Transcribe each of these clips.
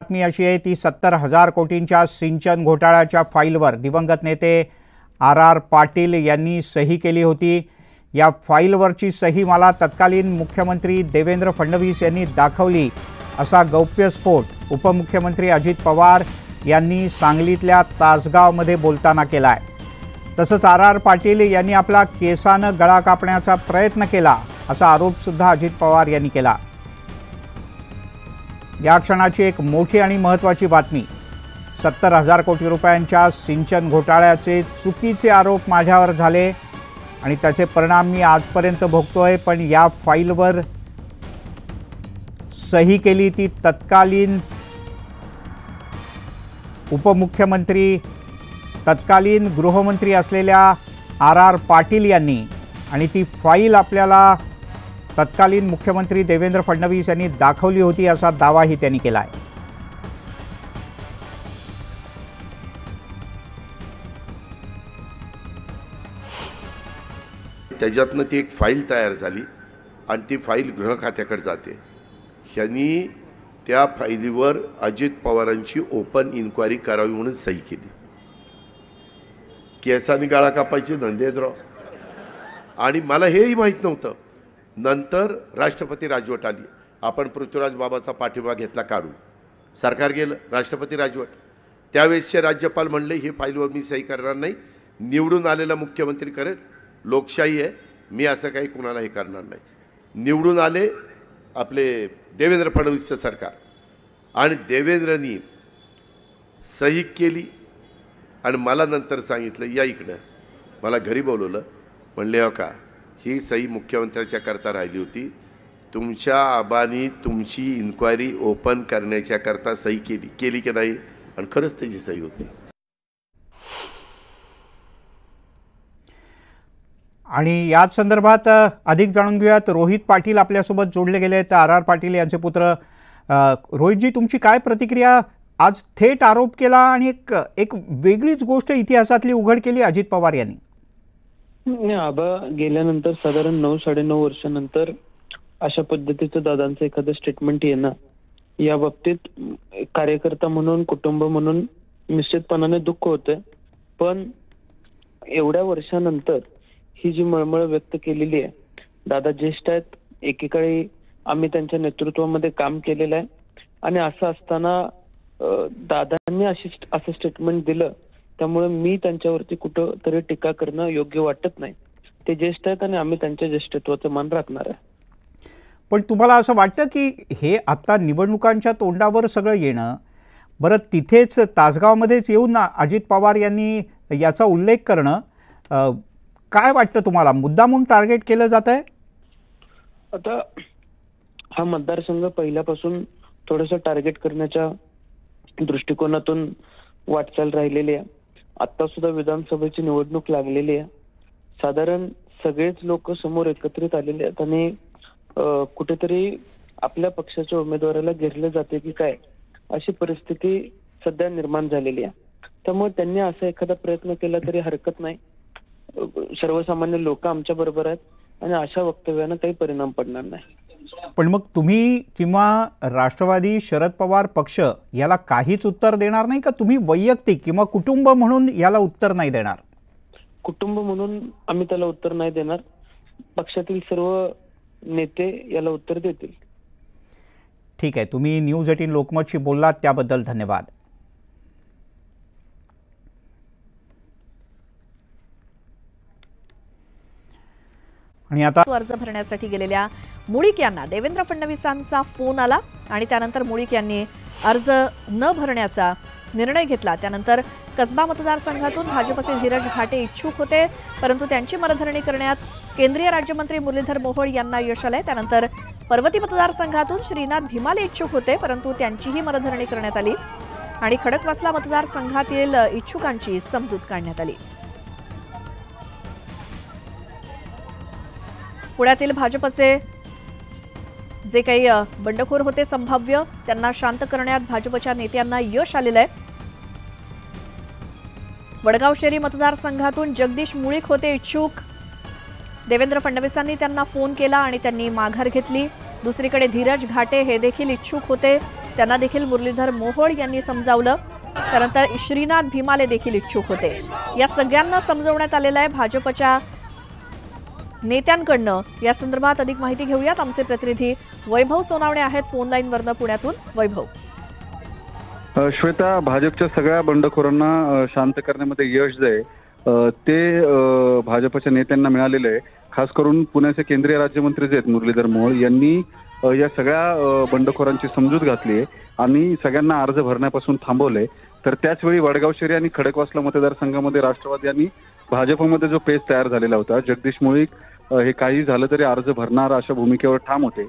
बातमी अशी आहे ती 70,000 कोटींच्या सिंचन घोटाळ्याच्या फाईलवर दिवंगत नेते आर पाटील यांनी सही केली होती। या फाईलवरची सही मला तत्कालीन मुख्यमंत्री देवेंद्र फडणवीस यांनी दाखवली असा गौप्यस्फोट उपमुख्यमंत्री अजित पवार यांनी सांगलीतल्या तासगावमध्ये बोलताना केलाय। तसंच आर पाटील यांनी आपला केसानं गळा कापण्याचा प्रयत्न केला असा आरोप सुद्धा अजित पवार यांनी केला। या क्षणाची एक मोठी आणि महत्त्वाची बातमी, 70,000 कोटी रुपयांच्या सिंचन घोटाळ्याचे चुकीचे आरोप माझ्यावर झाले आणि त्याचे परिणाम मी आजपर्यंत भोगतोय। पण या फाईलवर सही केली ती तत्कालीन उपमुख्यमंत्री तत्कालीन गृहमंत्री असलेल्या आर पाटील यांनी आणि ती फाईल आपल्याला तत्कालीन मुख्यमंत्री देवेंद्र फडणवीस यांनी दाखवली होती असा दावाही त्यांनी केला आहे। त्याच्यातनं ती एक फाईल तयार झाली आणि ती फाईल गृह खात्याकडे जाते। ह्यांनी त्या फाईलीवर अजित पवारांची ओपन इन्क्वायरी करावी म्हणून सही केली। केसानी गाळा कापायचे धंदेत राव। आणि मला हेही माहीत नव्हतं। नंतर राष्ट्रपती राजवट आली, आपण पृथ्वीराज बाबाचा पाठिंबा घेतला काढून, सरकार गेलं, राष्ट्रपती राजवट। त्यावेळेसचे राज्यपाल म्हणले ही फाईलवर मी सही करणार नाही, निवडून आलेला मुख्यमंत्री करेल, लोकशाही आहे, मी असं काही कुणाला हे करणार नाही। निवडून आले आपले देवेंद्र फडणवीसचं सरकार आणि देवेंद्रनी सही केली आणि मला नंतर सांगितलं या इकडं, मला घरी बोलवलं, म्हणले हो का ही सही मुख्यमंत्र्याच्या करता राहिली होती, तुमच्या आबानी तुमची इन्क्वायरी ओपन करण्याच्या करता सही केली की नाही, आणि खरंच त्याची सही होती। आणि याच संदर्भात अधिक जाणून घेऊयात। रोहित पाटील आपल्यासोबत जोडले गेले आहेत, आर पाटील यांचे पुत्र। रोहितजी, तुमची काय प्रतिक्रिया? आज थेट आरोप केला आणि एक वेगळीच गोष्ट इतिहासातली उघड केली अजित पवार यांनी। आबा गेल्यानंतर साधारण 9-9.5 वर्षानंतर अशा पद्धतीचं दादांचं एखादं स्टेटमेंट येणं, या बाबतीत कार्यकर्ता म्हणून कुटुंब म्हणून निश्चितपणाने दुःख होतंय। पण एवढ्या वर्षानंतर ही जी मळमळ व्यक्त केलेली आहे, दादा ज्येष्ठ आहेत, एकेकाळी आम्ही त्यांच्या नेतृत्वामध्ये काम केलेलं आहे आणि असं असताना दादांनी असं स्टेटमेंट दिलं, त्यामुळे मी त्यांच्यावरती कुठं तरी टीका करणं योग्य वाटत नाही। ते ज्येष्ठ आहेत आणि आम्ही त्यांच्या ज्येष्ठत्वाचा मान राखणार आहे। पण तुम्हाला असं वाटतं की हे आता निवडणुकांच्या तोंडावर सगळं येणं, बरं तिथेच तासगावमध्येच येऊन अजित पवार यांनी याचा उल्लेख करणं, काय वाटतं तुम्हाला? मुद्दामून टार्गेट केलं जात आहे? आता हा मतदारसंघ पहिल्यापासून थोडंसं टार्गेट करण्याच्या दृष्टिकोनातून वाटचाल राहिलेली आहे। आता सुद्धा विधानसभेची निवडणूक लागलेली आहे, साधारण सगळेच लोक समोर एकत्रित आलेले आहेत आणि कुठेतरी आपल्या पक्षाच्या उमेदवाराला घेरले जाते की काय, अशी परिस्थिती सध्या निर्माण झालेली आहे। त्यामुळे त्यांनी असा एखादा प्रयत्न केला तरी हरकत नाही। सर्वसामान्य लोक आमच्या बरोबर आहेत आणि अशा वक्तव्यानं काही परिणाम पडणार नाही। पण मग तुम्ही किंवा राष्ट्रवादी शरद पवार पक्ष याला काहीच उत्तर देणार नाही का? तुम्ही वैयक्तिक किंवा कुटुंब म्हणून याला उत्तर नाही देणार? कुटुंब म्हणून आम्ही त्याला उत्तर नाही देणार, पक्षातील सर्व नेते याला उत्तर देतील। ठीक आहे, तुम्ही न्यूज 18 लोकमतशी बोललात त्याबद्दल धन्यवाद। आणि आता अर्ज भरण्यासाठी गेलेल्या मुळीक यांना देवेंद्र फडणवीसांचा फोन आला आणि त्यानंतर मुळीक यांनी अर्ज न भरण्याचा निर्णय घेतला। त्यानंतर कसबा मतदारसंघातून भाजपचे धीरज घाटे इच्छुक होते, परंतु त्यांची मनधरणी करण्यात केंद्रीय राज्यमंत्री मुरलीधर मोहोळ यांना यश आले। त्यानंतर पर्वती मतदारसंघातून श्रीनाथ भीमाले इच्छुक होते, परंतु त्यांचीही मनधरणी करण्यात आली आणि खडकवासला मतदारसंघातील इच्छुकांची समजूत काढण्यात आली। पुण्यातील भाजपचे जे काही बंडखोर होते संभाव्य, त्यांना शांत करण्यात भाजपच्या नेत्यांना यश आलेलं आहे। वडगाव शहरी मतदारसंघातून जगदीश मुळीक होते इच्छुक, देवेंद्र फडणवीसांनी त्यांना फोन केला आणि त्यांनी माघार घेतली। दुसरीकडे धीरज घाटे हे देखील इच्छुक होते, त्यांना देखील मुरलीधर मोहोळ यांनी समजावलं। त्यानंतर श्रीनाथ भीमाले देखील इच्छुक होते। या सगळ्यांना समजवण्यात आलेलं आहे भाजपच्या नेत्यांकडनं। या संदर्भात अधिक माहिती घेऊयात। आमचे प्रतिनिधी वैभव सोनावणे आहेत फोन लाईनवरनं पुण्यातून। वैभव, श्वेता, भाजपच्या सगळ्या बंडखोरांना शांत करण्यामध्ये यश जे ते भाजपच्या नेत्यांना मिळालेलं आहे। खास करून पुण्याचे केंद्रीय राज्यमंत्री जे आहेत मुरलीधर मोहोळ यांनी या सगळ्या बंडखोरांची समजूत घातली आहे आणि सगळ्यांना अर्ज भरण्यापासून थांबवले। तर त्याचवेळी वडगाव शहरी आणि खडकवासला मतदारसंघामध्ये राष्ट्रवादी आणि भाजपमध्ये जो पेच तयार झालेला होता, जगदीश मुळीक हे काही झालं तरी अर्ज भरणार अशा भूमिकेवर ठाम होते।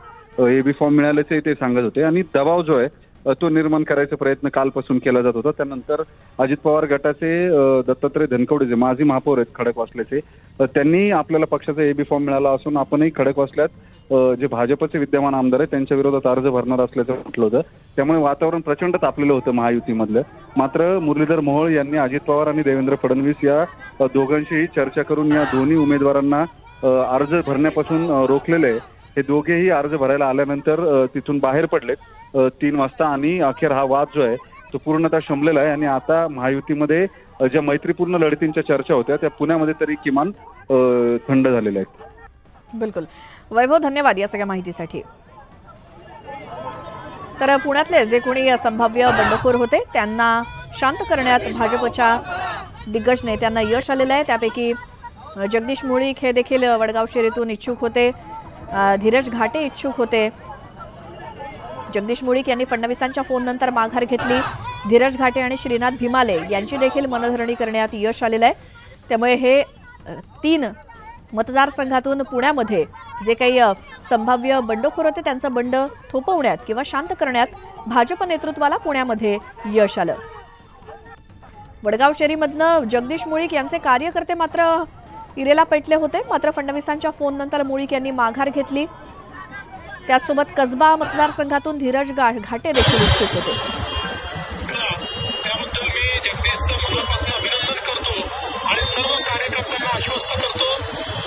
एबी फॉर्म मिळाल्याचे ते सांगत होते आणि दबाव जो आहे तो निर्माण करायचा प्रयत्न कालपासून केला जात होता। त्यानंतर अजित पवार गटाचे दत्तात्रय धनकवडे जे माजी महापौर आहेत खडकवासल्याचे, त्यांनी आपल्याला पक्षाचा एबी फॉर्म मिळाला असून आपणही खडकवासल्यात जे भाजपचे विद्यमान आमदार आहेत त्यांच्या विरोधात अर्ज भरणार असल्याचं म्हटलं होतं। त्यामुळे वातावरण प्रचंड तापलेलं होतं महायुतीमधलं। मात्र मुरलीधर मोहोळ यांनी अजित पवार आणि देवेंद्र फडणवीस या दोघांशीही चर्चा करून या दोन्ही उमेदवारांना अर्ज भरण्यापासून रोखलेले आहे। हे दोघेही अर्ज भरायला आल्यानंतर तिथून बाहेर पडले 3 वाजता आणि अखेर हा वाद जो आहे तो पूर्णतः शमलेला आहे आणि आता महायुतीमध्ये ज्या मैत्रीपूर्ण लढतींच्या चर्चा होत्या त्या पुण्यामध्ये तरी किमान थंड झालेल्या आहेत। बिलकुल वैभव, धन्यवाद या सगळ्या माहितीसाठी। तर पुण्यातले जे कोणी संभाव्य बंडखोर होते त्यांना शांत करण्यात भाजपच्या दिग्गज नेत्यांना यश आलेलं आहे। त्यापैकी जगदीश मुळीक हे देखील वडगाव शहरीतून इच्छुक होते, धीरज घाटे इच्छुक होते। जगदीश मुळीक यांनी फडणवीसांच्या फोननंतर माघार घेतली। धीरज घाटे आणि श्रीनाथ भीमाले यांची देखील मनधरणी करण्यात यश आलेलं आहे। त्यामुळे हे 3 मतदारसंघातून पुण्यामध्ये जे काही संभाव्य बंडखोर होते त्यांचा बंड थोपवण्यात किंवा शांत करण्यात भाजप नेतृत्वाला पुण्यामध्ये यश आलं। वडगाव शहरीमधनं जगदीश मुळीक यांचे कार्यकर्ते मात्र इरेला पेटले होते। मात्र फडणवीसांच्या फोननंतर मुळीक यांनी माघार घेतली। त्याचसोबत कसबा मतदारसंघातून धीरज घाटे देखील इच्छुक होते। त्याबद्दल मी जगदीशचं मनापासून अभिनंदन करतो आणि सर्व कार्यकर्त्यांना आश्वस्त करतो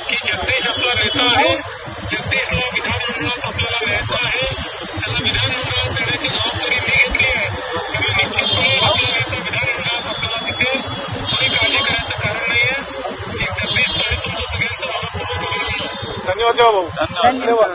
की जगदीश आपला नेता आहे। जगदीशला विधानमंडळात आपल्याला न्यायचं आहे। त्याला विधानमंडळात देण्याची जबाबदारी मी घेतली आहे आणि निश्चितपणे आपला नेता विधानमंडळात आपल्याला दिसेल। कोणी काळजी करायचं कारण नाहीये। जगदीश आणि तुमचं सगळ्यांचं मनपूर्वक अभिनंदन। धन्यवाद भाऊ, धन्यवाद।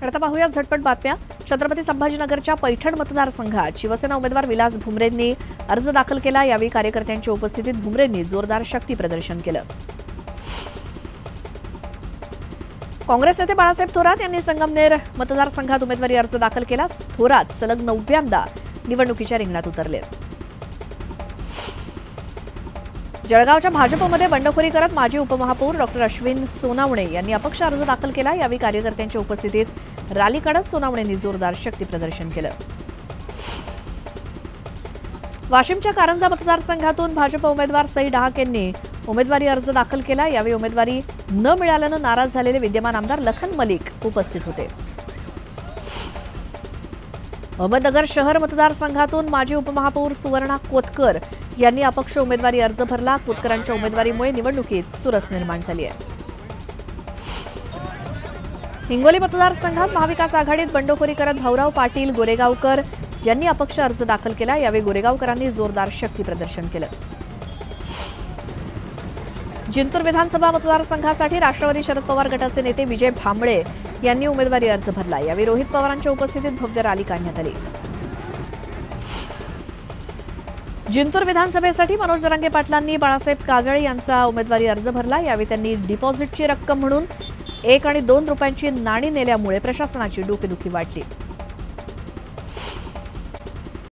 आता पाहूया झटपट बातम्या। छत्रपती संभाजीनगरच्या पैठण मतदारसंघात शिवसेना उमेदवार विलास भुमरेंनी अर्ज दाखल केला। यावेळी कार्यकर्त्यांच्या उपस्थितीत भुमरेंनी जोरदार शक्ती प्रदर्शन केलं। काँग्रेस नेते बाळासाहेब थोरात यांनी संगमनेर मतदारसंघात उमेदवारी अर्ज दाखल केला। थोरात सलग 9व्यांदा निवडणुकीच्या रिंगणात उतरले। जळगावच्या भाजपमध्ये बंडखोरी करत माजी उपमहापौर डॉक्टर अश्विन सोनावणे यांनी अपक्ष अर्ज दाखल केला। यावेळी कार्यकर्त्यांच्या उपस्थितीत रॅली काढत सोनावणेंनी जोरदार शक्ती प्रदर्शन केलं। वाशिमच्या कारंजा मतदारसंघातून भाजप उमेदवार सई डहाक यांनी उमेदवारी अर्ज दाखल केला। यावेळी उमेदवारी न मिळाल्यानं नाराज झालेले विद्यमान आमदार लखन मलिक उपस्थित होते। अहमदनगर शहर मतदारसंघातून माजी उपमहापौर सुवर्णा कोतकर यांनी अपक्ष उमेदवारी अर्ज भरला। कोतकरांच्या उमेदवारीमुळे निवडणुकीत चुरस निर्माण झाली आहे। हिंगोली मतदारसंघात महाविकास आघाडीत बंडखोरी करत भाऊराव पाटील गोरेगावकर यांनी अपक्ष अर्ज दाखल केला। यावेळी गोरेगावकरांनी जोरदार शक्ती प्रदर्शन केलं। जिंतूर विधानसभा मतदारसंघासाठी राष्ट्रवादी शरद पवार गटाचे नेते विजय भांबळे यांनी उमेदवारी अर्ज भरला। यावेळी रोहित पवारांच्या उपस्थितीत भव्य रॅली काढण्यात आली। जिंतूर विधानसभेसाठी मनोज जरांगे पाटलांनी बाळासाहेब काजळे यांचा उमेदवारी अर्ज भरला। यावेळी त्यांनी डिपॉझिटची रक्कम म्हणून 1 आणि 2 रुपयांची नाणी नेल्यामुळे प्रशासनाची डोकेदुखी वाढली।